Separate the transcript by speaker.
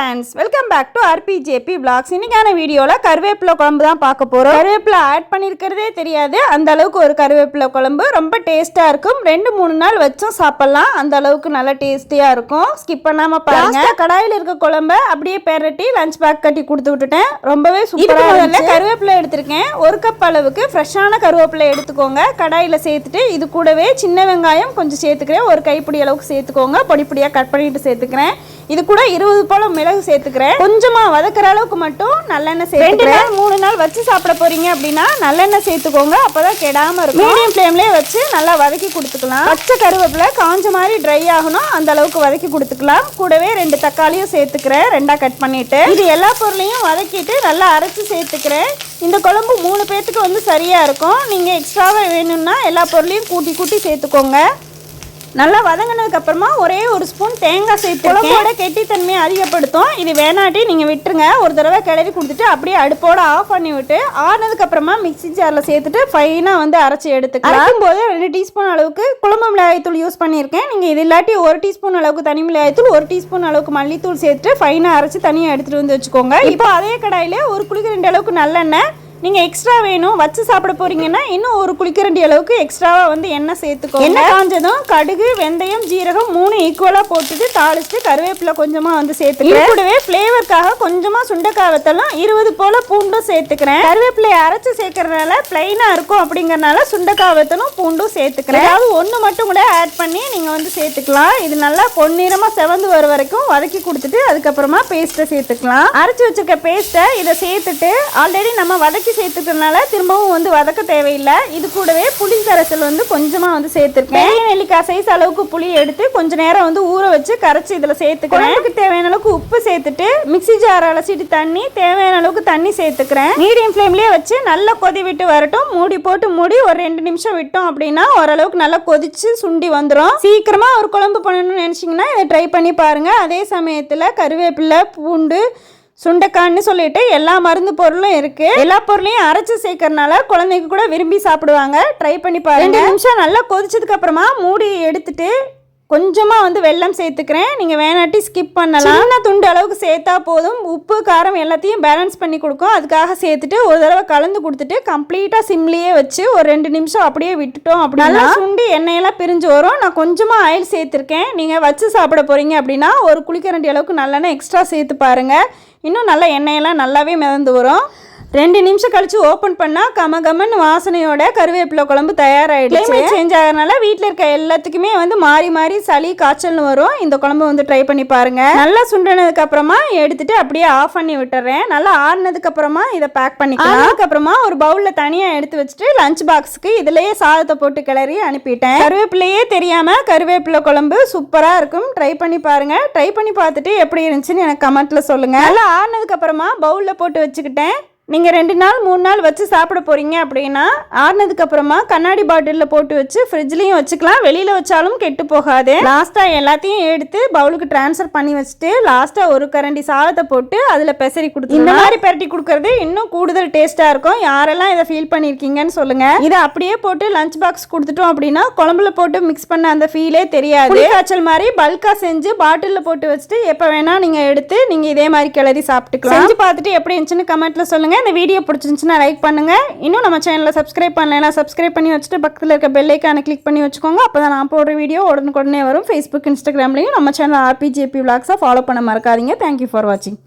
Speaker 1: friends, welcome back to RPJP vlogs. இன்னைக்கான வீடியோல கருவேப்பிலை குழம்பு தான் பார்க்க போறோம். கருவேப்பிலை ஆட் பண்ணிருக்கிறதே தெரியாது. அந்த அளவுக்கு ஒரு கருவேப்பிலை குழம்பு ரொம்ப டேஸ்டா இருக்கும். 2-3 நாள் வச்சும் சாப்பிடலாம். அந்த அளவுக்கு நல்ல டேஸ்டியா இருக்கும். ஸ்கிப் பண்ணாம பாருங்க. கடாயில இருக்க குழம்பை அப்படியே பெரட்டி லஞ்ச் பேக் கட்டி கொடுத்து விட்டுட்டேன். ரொம்பவே சூப்பரா இருந்துச்சு. கருவேப்பிலை எடுத்திருக்கேன். 1 கப் அளவுக்கு ஃப்ரெஷ்ஷான கருவேப்பிலை எடுத்துக்கோங்க. கடாயில சேர்த்துட்டு இது கூடவே சின்ன வெங்காயம் கொஞ்சம் சேர்த்துக்கிறேன். 1 கைப்பிடி அளவுக்கு சேர்த்துக்கோங்க. பொடி பொடியா கட் பண்ணிட்டு சேர்த்துக்கிறேன். இது கூட 20 போல மிளகு சேர்த்துக்கிறேன். கொஞ்சமா வதக்குற அளவுக்கு மட்டும் நல்லெண்ணெய் சேர்த்துக்கிறேன். 3 நாள் வச்சு சாப்பிட போறீங்க அப்படின்னா நல்லெண்ணெய் சேர்த்துக்கோங்க. அப்பதான் கெடாம இருக்கும். மீடியம் ஃப்ளேம்லயே வச்சு நல்லா வதக்கி கொடுத்துக்கலாம். பச்சை கருவேப்பிலை காஞ்ச மாதிரி ட்ரை ஆகணும். அந்த அளவுக்கு வதக்கி கொடுத்துக்கலாம். கூடவே 2 தக்காளியும் சேர்த்துக்கிறேன். 2ஆ கட் பண்ணிட்டு இது எல்லா பொருளையும் வதக்கிட்டு நல்லா அரைச்சு சேர்த்துக்கிறேன். இந்த குழம்பு 3 பேத்துக்கு வந்து சரியா இருக்கும். நீங்க எக்ஸ்ட்ராவா வேணும்னா எல்லா பொருளையும் கூட்டி சேர்த்துக்கோங்க. நல்லா வதங்கினதுக்கு அப்புறமா ஒரே 1 ஸ்பூன் தேங்காய் சேர்த்து குழம்போட கெட்டித்தன்மையை அதிகப்படுத்தும். இது வேணாட்டி நீங்க விட்டுருங்க. ஒரு தடவை கிளறி கொடுத்துட்டு அப்படியே அடுப்போட ஆஃப் பண்ணி விட்டு ஆனதுக்கு அப்புறமா மிக்ஸி ஜார்ல சேர்த்துட்டு ஃபைனா வந்து அரைச்சி எடுத்துக்கலாம். அரைக்கும் போது 2 டீஸ்பூன் அளவுக்கு குழம்பு மிளகாய்த்தூள் யூஸ் பண்ணியிருக்கேன். நீங்க இது இல்லாட்டி 1 டீஸ்பூன் அளவுக்கு தனி மிளகாய்த்தூள், 1 டீஸ்பூன் அளவுக்கு மல்லித்தூள் சேர்த்துட்டு ஃபைனா அரைச்சி தனியாக எடுத்துட்டு வந்து வச்சுக்கோங்க. இப்போ அதே கடாயில 1 குளிக்கரண்டி அளவுக்கு நல்லெண்ணெய், நீங்கள் எக்ஸ்ட்ரா வேணும் வச்சு சாப்பிட போறீங்கன்னா இன்னும் 1 குளிக்கரண்டி அளவுக்கு எக்ஸ்ட்ராவா வந்து எண்ணெய் சேர்த்துக்கோங்க. எண்ணெய் காஞ்சதும் கடுகு, வெந்தயம், ஜீரகம் 3 ஈக்குவலா போட்டுட்டு தாளிச்சுட்டு கருவேப்பிலை கொஞ்சமா வந்து சேர்த்துக்கிறேன். கூடவே ஃப்ளேவருக்காக கொஞ்சமா சுண்டைக்காய் வத்தலும் 20 போல பூண்டும் சேர்த்துக்கிறேன். கருவேப்பிலையை அரைச்சு சேர்க்கறதுனால பிளைனா இருக்கும் அப்படிங்கறனால சுண்டைக்காய் வத்தலும் பூண்டும் சேர்த்துக்கிறேன். அதாவது 1 மட்டும் கூட ஆட் பண்ணி நீங்க வந்து சேர்த்துக்கலாம். இது நல்லா பொன்னிறமா செவந்து வர வரைக்கும் வதக்கி கொடுத்துட்டு அதுக்கப்புறமா பேஸ்ட்டை சேர்த்துக்கலாம். அரைச்சு வச்சிருக்க பேஸ்ட்டை இதை சேர்த்துட்டு ஆல்ரெடி நம்ம வதக்கி சேர்த்துக்கிறதுனால திரும்பவும் வந்து வதக்க தேவையில்லை. இது கூடவே புளி கரைசல் வந்து கொஞ்சமா வந்து சேர்த்துருக்கேன். பெரிய நெல்லிக்காய் சைஸ் அளவுக்கு புளி எடுத்து கொஞ்ச நேரம் வந்து ஊற வச்சு கரைச்சி இதுல சேர்த்துக்கிறேன். அதுக்கு தேவையான அளவுக்கு உப்பு சேர்த்துட்டு மிக்ஸி ஜார் அலசிட்டு தண்ணி தேவையான அளவுக்கு தண்ணி சேர்த்துக்கிறேன். மீடியம் ஃப்ளேம்லயே வச்சு நல்லா கொதி விட்டு வரட்டும். மூடி போட்டு மூடி ஒரு 2 நிமிஷம் விட்டோம் அப்படின்னா ஓரளவுக்கு நல்லா கொதிச்சு சுண்டி வந்துடும். சீக்கிரமா ஒரு குழம்பு பண்ணணும்னு நினைச்சீங்கன்னா இதை ட்ரை பண்ணி பாருங்க. அதே சமயத்துல கருவேப்பிலை, பூண்டு, சுண்டைக்கான்னு சொல்லிட்டு எல்லா மருந்து பொருளும் இருக்கு. எல்லா பொருளையும் அரைச்சு சேர்க்கறதுனால குழந்தைங்க கூட விரும்பி சாப்பிடுவாங்க. ட்ரை பண்ணி பாருங்க. 2 நிமிஷம் நல்லா கொதிச்சதுக்கு அப்புறமா மூடி எடுத்துட்டு கொஞ்சமா வந்து வெல்லம் சேர்த்துக்கிறேன். நீங்க வேணாட்டி ஸ்கிப் பண்ணலாம். சின்ன துண்டு அளவுக்கு சேர்த்தா போதும். உப்பு காரம் எல்லாத்தையும் பேலன்ஸ் பண்ணி கொடுக்கும். அதுக்காக சேர்த்துட்டு ஒரு தடவை கலந்து கொடுத்துட்டு கம்ப்ளீட்டா சிம்லியே வச்சு ஒரு 2 நிமிஷம் அப்படியே விட்டுட்டோம் அப்படின்னா சுண்டி எண்ணெயெல்லாம் பிரிஞ்சு வரும். நான் கொஞ்சமா ஆயில் சேர்த்துருக்கேன். நீங்க வச்சு சாப்பிட போறீங்க அப்படின்னா 1 குளிக்கரண்டி அளவுக்கு நல்லெண்ணெய் எக்ஸ்ட்ரா சேர்த்து பாருங்க. இன்னும் நல்ல எண்ணெயெல்லாம் நல்லாவே மிதந்து வரும். 2 நிமிஷம் கழிச்சு ஓப்பன் பண்ணா கமகமன் வாசனையோட கருவேப்பிலை குழம்பு தயாராகிடுச்சு. சேஞ்ச் ஆகிறதுனால வீட்டில் இருக்க எல்லாத்துக்குமே வந்து மாறி மாறி சளி காய்ச்சல்னு வரும். இந்த குழம்பு வந்து ட்ரை பண்ணி பாருங்க. நல்லா சுண்டினதுக்கு அப்புறமா எடுத்துட்டு அப்படியே ஆஃப் பண்ணி விட்டுறேன். நல்லா ஆறுனதுக்கு அப்புறமா இதை பேக் பண்ணிக்கலாம். அதுக்கப்புறமா ஒரு பவுல்ல தனியா எடுத்து வச்சுட்டு லஞ்ச் பாக்ஸுக்கு இதுலயே சாதத்தை போட்டு கிளறி அனுப்பிட்டேன். கருவேப்பிலையே தெரியாம கருவேப்பிலை குழம்பு சூப்பரா இருக்கும். ட்ரை பண்ணி பாருங்க. ட்ரை பண்ணி பார்த்துட்டு எப்படி இருந்துச்சுன்னு எனக்கு கமெண்ட்ல சொல்லுங்க. நல்லா ஆறுனதுக்கு அப்புறமா பவுல்ல போட்டு வச்சுக்கிட்டேன். நீங்கள் 2 நாள் 3 நாள் வச்சு சாப்பிட போகிறீங்க அப்படின்னா ஆறுனதுக்கு அப்புறமா கண்ணாடி பாட்டிலில் போட்டு வச்சு ஃப்ரிட்ஜ்லேயும் வச்சுக்கலாம். வெளியில் வச்சாலும் கெட்டு போகாது. லாஸ்ட்டாக எல்லாத்தையும் எடுத்து பவுலுக்கு ட்ரான்ஸ்ஃபர் பண்ணி வச்சுட்டு லாஸ்ட்டாக 1 கரண்டி சாதத்தை போட்டு அதில் பெசரி கொடுத்து இந்த மாதிரி பெரட்டி கொடுக்கறது இன்னும் கூடுதல் டேஸ்ட்டாக இருக்கும். யாரெல்லாம் இதை ஃபீல் பண்ணியிருக்கீங்கன்னு சொல்லுங்கள். இதை அப்படியே போட்டு லஞ்ச் பாக்ஸ் கொடுத்துட்டோம் அப்படின்னா குழம்புல போட்டு மிக்ஸ் பண்ண அந்த ஃபீலே தெரியாது. காய்ச்சல் மாதிரி பல்காக செஞ்சு பாட்டிலில் போட்டு வச்சுட்டு எப்போ வேணால் நீங்கள் எடுத்து நீங்கள் இதே மாதிரி கிளறி சாப்பிட்டுக்கலாம். செஞ்சு பார்த்துட்டு எப்படி இருந்துச்சுன்னு கமெண்ட்டில் சொல்லுங்கள். இந்த வீடியோ பிடிச்சிருந்துச்சுன்னா லைக் பண்ணுங்க. இன்னும் நம்ம சேனலை சப்ஸ்கிரைப் பண்ணலைன்னா சப்ஸ்கிரைப் பண்ணி வச்சுட்டு பக்கத்தில் இருக்க பெல் ஐக்கானை கிளிக் பண்ணி வச்சுக்கோங்க. அப்பதான் நான் போடுற வீடியோ உடனுக்குடனே வரும். ஃபேஸ்புக், இன்ஸ்டாகிராம்லையும் நம்ம சேனல் RPJP vlogs ஃபாலோ பண்ண மறக்காதீங்க. தேங்க்யூ ஃபார் வாட்சிங்.